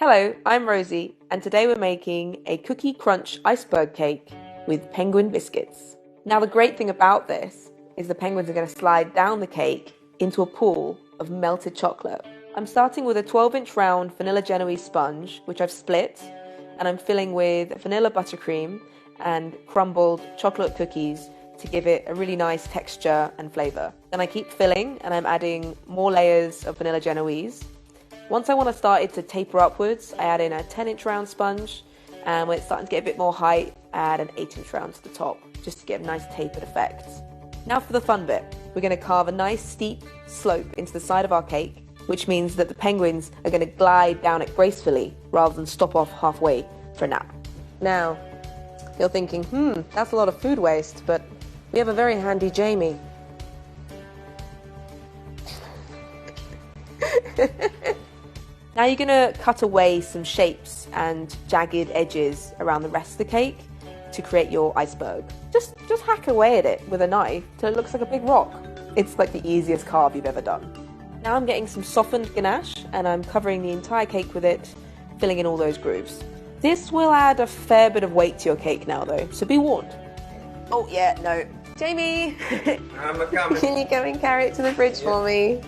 Hello, I'm Rosie, and today we're making a cookie crunch iceberg cake with penguin biscuits. Now, the great thing about this is the penguins are going to slide down the cake into a pool of melted chocolate. I'm starting with a 12-inch round vanilla Genoese sponge, which I've split, and I'm filling with vanilla buttercream and crumbled chocolate cookies to give it a really nice texture and flavour. Then I keep filling, and I'm adding more layers of vanilla Genoese. Once I want to start it to taper upwards, I add in a 10-inch round sponge, and when it's starting to get a bit more height, I add an 8-inch round to the top, just to get a nice tapered effect. Now for the fun bit. We're going to carve a nice steep slope into the side of our cake, which means that the penguins are going to glide down it gracefully, rather than stop off halfway for a nap. Now, you're thinking, that's a lot of food waste, but we have a very handy Jamie. Now you're going to cut away some shapes and jagged edges around the rest of the cake to create your iceberg. Just hack away at it with a knife till it looks like a big rock. It's like the easiest carve you've ever done. Now I'm getting some softened ganache and I'm covering the entire cake with it, filling in all those grooves. This will add a fair bit of weight to your cake now though, so be warned. Oh yeah, no. Jamie! I'm coming. Can you come and carry it to the fridge for me?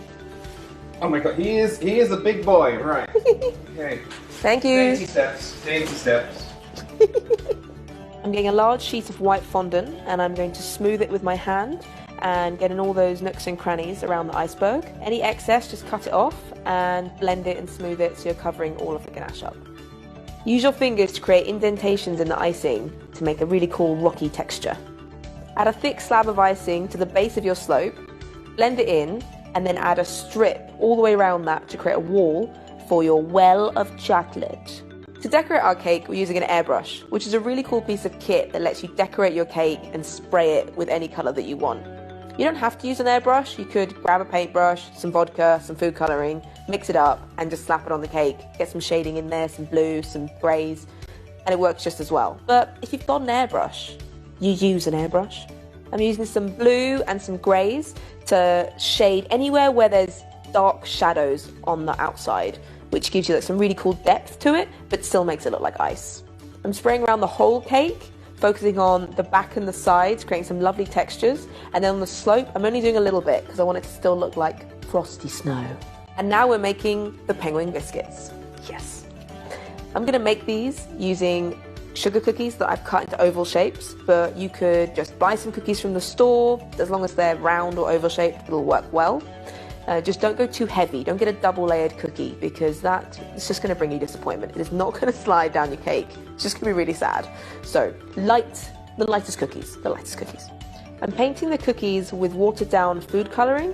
Oh my god, he is a big boy, right. Okay. Thank you. Dainty steps. I'm getting a large sheet of white fondant and I'm going to smooth it with my hand and get in all those nooks and crannies around the iceberg. Any excess, just cut it off and blend it and smooth it so you're covering all of the ganache up. Use your fingers to create indentations in the icing to make a really cool rocky texture. Add a thick slab of icing to the base of your slope, blend it in, and then add a strip all the way around that to create a wall for your well of chocolate. To decorate our cake, we're using an airbrush, which is a really cool piece of kit that lets you decorate your cake and spray it with any colour that you want. You don't have to use an airbrush. You could grab a paintbrush, some vodka, some food colouring, mix it up and just slap it on the cake. Get some shading in there, some blue, some greys, and it works just as well. But if you've got an airbrush, you use an airbrush. I'm using some blue and some greys to shade anywhere where there's dark shadows on the outside, which gives you like some really cool depth to it, but still makes it look like ice. I'm spraying around the whole cake, focusing on the back and the sides, creating some lovely textures, and then on the slope, I'm only doing a little bit because I want it to still look like frosty snow. And now we're making the penguin biscuits. Yes. I'm going to make these using sugar cookies that I've cut into oval shapes, but you could just buy some cookies from the store. As long as they're round or oval shaped, it'll work well. Just don't go too heavy. Don't get a double layered cookie because it's just going to bring you disappointment. It is not going to slide down your cake. It's just going to be really sad. So the lightest cookies. I'm painting the cookies with watered down food colouring,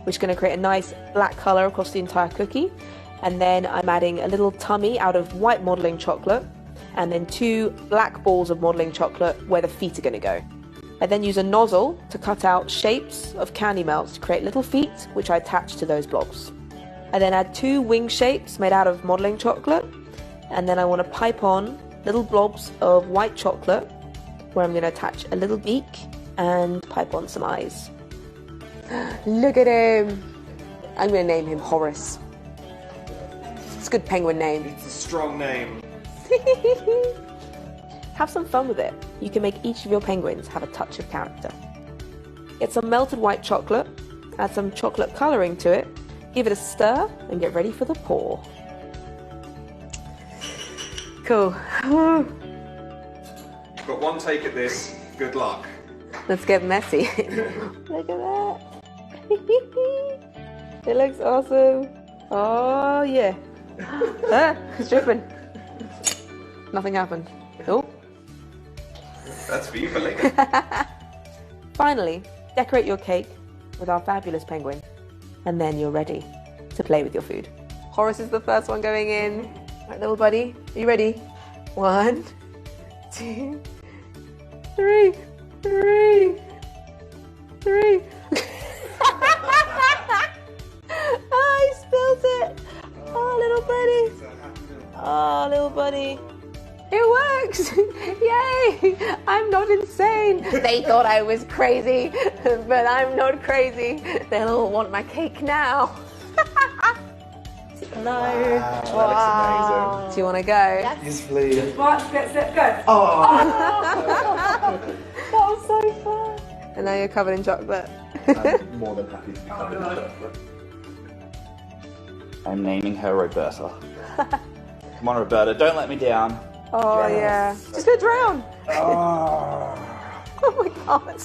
which is going to create a nice black colour across the entire cookie. And then I'm adding a little tummy out of white modelling chocolate, and then 2 black balls of modelling chocolate where the feet are going to go. I then use a nozzle to cut out shapes of candy melts to create little feet, which I attach to those blobs. I then add 2 wing shapes made out of modelling chocolate, and then I want to pipe on little blobs of white chocolate where I'm going to attach a little beak and pipe on some eyes. Look at him! I'm going to name him Horace. It's a good penguin name. It's a strong name. Have some fun with it. You can make each of your penguins have a touch of character. Get some melted white chocolate, add some chocolate colouring to it, give it a stir, and get ready for the pour. Cool. Got one take at this. Good luck. Let's get messy. Look at that. It looks awesome. Oh yeah. It's dripping. Nothing happened. Oh. That's for you for later. Finally, decorate your cake with our fabulous penguin, and then you're ready to play with your food. Horace is the first one going in. Right, little buddy, are you ready? 1, 2, 3. Oh, he spilled it. Oh, little buddy. It works! Yay! I'm not insane. They thought I was crazy, but I'm not crazy. They'll all want my cake now. No. Wow, that looks amazing. Do you want to go? Yes. Yes, please. March, get set, go. Oh! That was so fun. And now you're covered in chocolate. I'm more than happy to be covered in chocolate. I'm naming her Roberta. Come on, Roberta, don't let me down. Oh, Yes. yeah. She's going to drown. Oh. Oh, my God.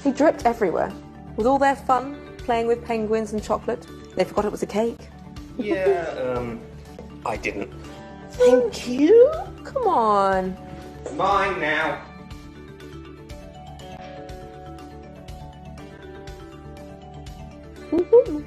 He dripped everywhere. With all their fun, playing with penguins and chocolate, they forgot it was a cake. Yeah, I didn't. Thank you. Come on. It's mine now. Woo-hoo.